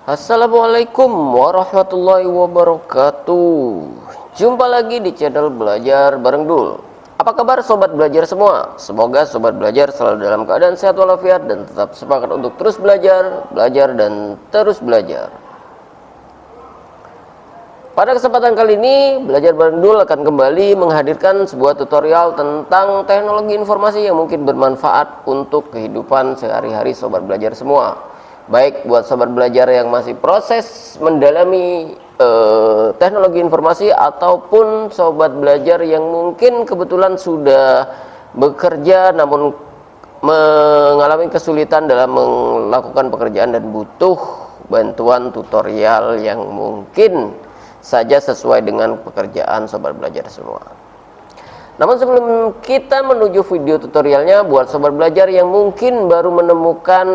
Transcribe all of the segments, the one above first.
Assalamualaikum warahmatullahi wabarakatuh. Jumpa lagi di channel Belajar Bareng Dul. Apa kabar sobat belajar semua? Semoga sobat belajar selalu dalam keadaan sehat walafiat dan tetap semangat untuk terus belajar, dan terus belajar. Pada kesempatan kali ini, Belajar Bareng Dul akan kembali menghadirkan sebuah tutorial tentang teknologi informasi yang mungkin bermanfaat untuk kehidupan sehari-hari sobat belajar semua. Baik buat sobat belajar yang masih proses mendalami teknologi informasi, ataupun sobat belajar yang mungkin kebetulan sudah bekerja namun mengalami kesulitan dalam melakukan pekerjaan dan butuh bantuan tutorial yang mungkin saja sesuai dengan pekerjaan sobat belajar semua. Namun sebelum kita menuju video tutorialnya, buat sobat belajar yang mungkin baru menemukan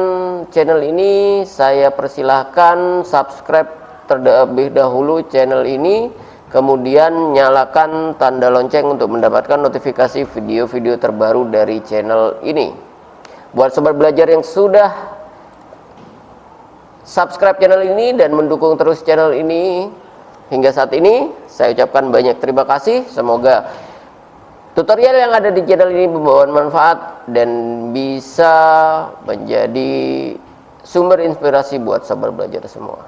channel ini, saya persilahkan subscribe terlebih dahulu channel ini, kemudian nyalakan tanda lonceng untuk mendapatkan notifikasi video-video terbaru dari channel ini. Buat sobat belajar yang sudah subscribe channel ini dan mendukung terus channel ini hingga saat ini, saya ucapkan banyak terima kasih. Semoga tutorial yang ada di channel ini membawa manfaat dan bisa menjadi sumber inspirasi buat sobat belajar semua.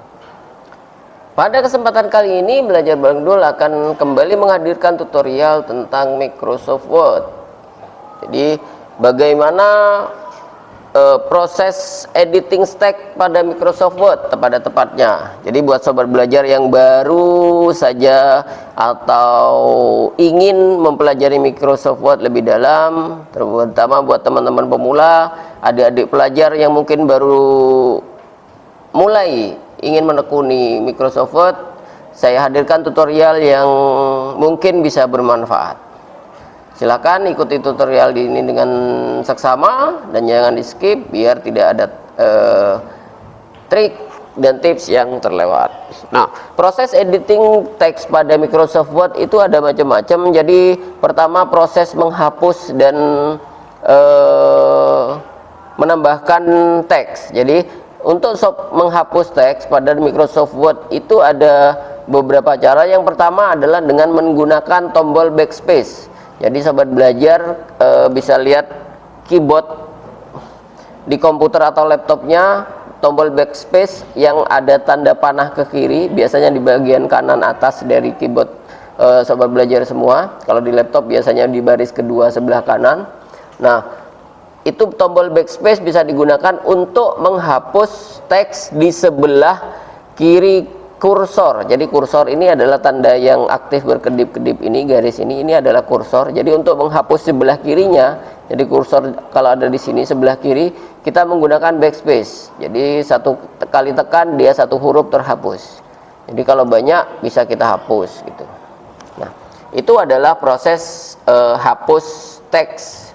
Pada kesempatan kali ini, Belajar Bareng Dul akan kembali menghadirkan tutorial tentang Microsoft Word. Jadi, bagaimana proses editing text pada Microsoft Word pada tepatnya. Jadi buat sobat belajar yang baru saja atau ingin mempelajari Microsoft Word lebih dalam, terutama buat teman-teman pemula, adik-adik pelajar yang mungkin baru mulai ingin menekuni Microsoft Word, saya hadirkan tutorial yang mungkin bisa bermanfaat. Silakan ikuti tutorial ini dengan seksama dan jangan di skip biar tidak ada trik dan tips yang terlewat. Nah, proses editing teks pada Microsoft Word itu ada macam-macam. Jadi pertama, proses menghapus dan menambahkan teks. Jadi untuk menghapus teks pada Microsoft Word itu ada beberapa cara. Yang pertama adalah dengan menggunakan tombol backspace. Jadi sobat belajar bisa lihat keyboard di komputer atau laptopnya, tombol backspace yang ada tanda panah ke kiri, biasanya di bagian kanan atas dari keyboard sobat belajar semua. Kalau di laptop biasanya di baris kedua sebelah kanan. Nah, itu tombol backspace bisa digunakan untuk menghapus teks di sebelah kiri kursor. Jadi kursor ini adalah tanda yang aktif berkedip-kedip, ini garis ini adalah kursor. Jadi untuk menghapus sebelah kirinya, jadi kursor kalau ada di sini sebelah kiri, kita menggunakan backspace. Jadi satu kali tekan dia satu huruf terhapus. Jadi kalau banyak bisa kita hapus gitu. Nah, itu adalah proses hapus teks.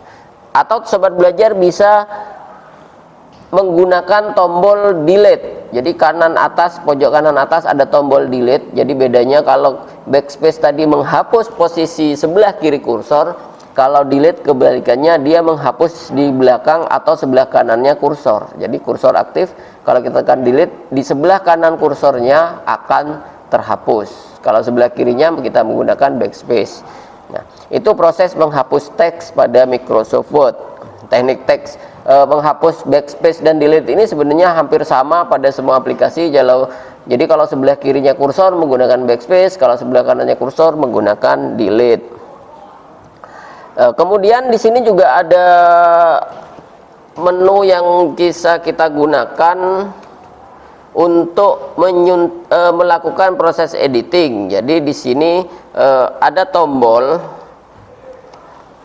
Atau sobat belajar bisa menggunakan tombol delete. Jadi kanan atas, pojok kanan atas ada tombol delete. Jadi bedanya kalau backspace tadi menghapus posisi sebelah kiri kursor, kalau delete kebalikannya dia menghapus di belakang atau sebelah kanannya kursor. Jadi kursor aktif, kalau kita tekan delete di sebelah kanan kursornya akan terhapus. Kalau sebelah kirinya kita menggunakan backspace. Nah, itu proses menghapus teks pada Microsoft Word. Teknik teks menghapus backspace dan delete ini sebenarnya hampir sama pada semua aplikasi. Jadi kalau sebelah kirinya kursor menggunakan backspace, kalau sebelah kanannya kursor menggunakan delete. Kemudian di sini juga ada menu yang bisa kita gunakan untuk melakukan proses editing. Jadi di sini ada tombol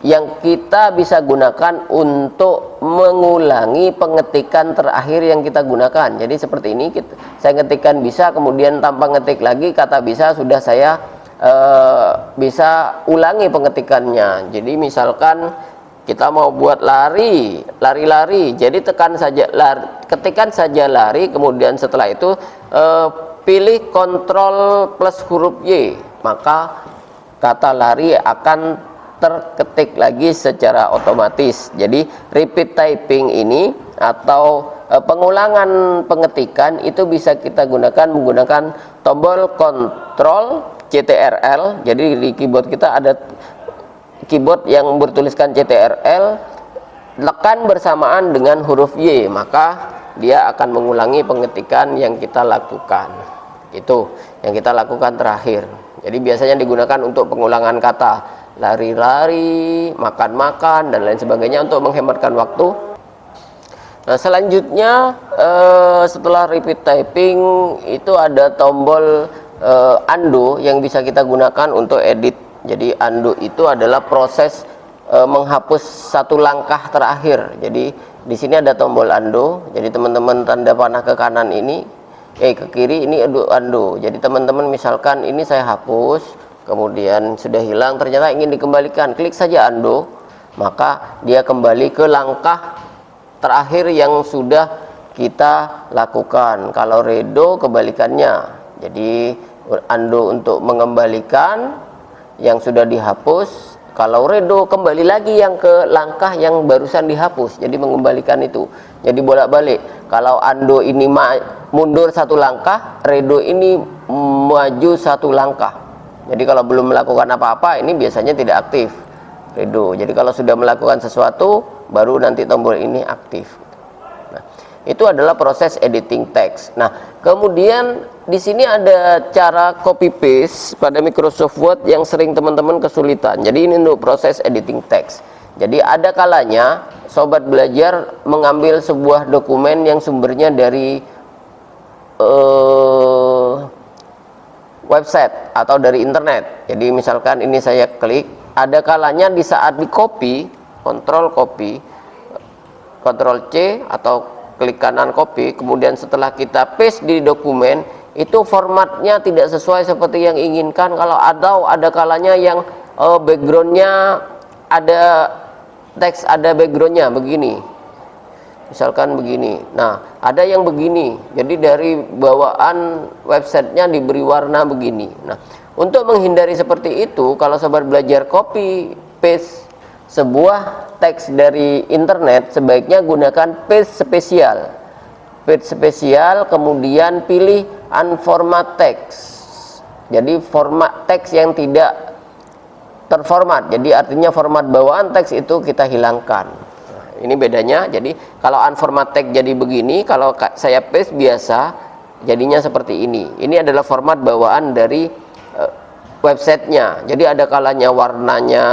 yang kita bisa gunakan untuk mengulangi pengetikan terakhir yang kita gunakan. Jadi seperti ini, saya ngetikkan bisa, kemudian tanpa ngetik lagi kata bisa, sudah saya bisa ulangi pengetikannya. Jadi misalkan kita mau buat lari, jadi ketikkan saja lari, kemudian setelah itu pilih Ctrl plus huruf Y, maka kata lari akan terketik lagi secara otomatis. Jadi repeat typing ini atau pengulangan pengetikan itu bisa kita gunakan menggunakan tombol kontrol CTRL. Jadi di keyboard kita ada keyboard yang bertuliskan CTRL, tekan bersamaan dengan huruf Y, maka dia akan mengulangi pengetikan yang kita lakukan. Itu yang kita lakukan terakhir. Jadi biasanya digunakan untuk pengulangan kata, lari-lari, makan-makan, dan lain sebagainya untuk menghematkan waktu. Nah, selanjutnya setelah repeat typing itu ada tombol undo yang bisa kita gunakan untuk edit. Jadi undo itu adalah proses menghapus satu langkah terakhir. Jadi di sini ada tombol undo. Jadi teman-teman tanda panah ke kanan ini, ke kiri ini undo. Jadi teman-teman misalkan ini saya hapus, kemudian sudah hilang, ternyata ingin dikembalikan, klik saja undo, maka dia kembali ke langkah terakhir yang sudah kita lakukan. Kalau redo kebalikannya. Jadi undo untuk mengembalikan yang sudah dihapus. Kalau redo kembali lagi yang ke langkah yang barusan dihapus. Jadi mengembalikan itu. Jadi bolak-balik. Kalau undo ini mundur satu langkah, redo ini maju satu langkah. Jadi kalau belum melakukan apa-apa, ini biasanya tidak aktif redo. Jadi kalau sudah melakukan sesuatu, baru nanti tombol ini aktif. Nah, itu adalah proses editing teks. Nah, kemudian di sini ada cara copy paste pada Microsoft Word yang sering teman-teman kesulitan. Jadi ini untuk proses editing teks. Jadi ada kalanya sobat belajar mengambil sebuah dokumen yang sumbernya dari website atau dari internet. Jadi misalkan ini saya klik, ada kalanya di saat di copy, kontrol C atau klik kanan copy, kemudian setelah kita paste di dokumen, itu formatnya tidak sesuai seperti yang inginkan. Kalau ada kalanya yang backgroundnya ada teks, ada backgroundnya begini, misalkan begini. Nah, ada yang begini, jadi dari bawaan websitenya diberi warna begini. Nah, untuk menghindari seperti itu, kalau sobat belajar copy paste sebuah teks dari internet, sebaiknya gunakan paste spesial. Paste spesial, kemudian pilih unformat text. Jadi format teks yang tidak terformat. Jadi artinya format bawaan teks itu kita hilangkan. Nah, ini bedanya. Jadi kalau unformat text jadi begini, kalau saya paste biasa jadinya seperti ini. Ini adalah format bawaan dari websitenya. Jadi ada kalanya warnanya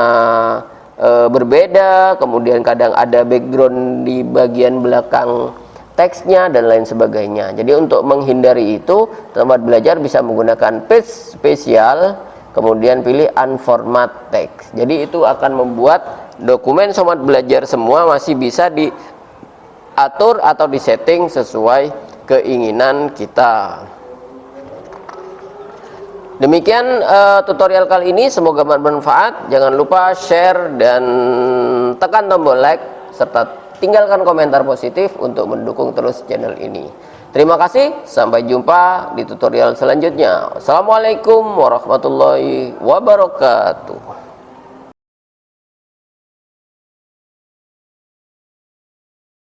berbeda, kemudian kadang ada background di bagian belakang teksnya dan lain sebagainya. Jadi untuk menghindari itu, sobat belajar bisa menggunakan paste spesial, kemudian pilih unformat text. Jadi itu akan membuat dokumen sobat belajar semua masih bisa diatur atau disetting sesuai keinginan kita. Demikian tutorial kali ini, semoga bermanfaat. Jangan lupa share dan tekan tombol like serta tinggalkan komentar positif untuk mendukung terus channel ini. Terima kasih, sampai jumpa di tutorial selanjutnya. Assalamualaikum warahmatullahi wabarakatuh.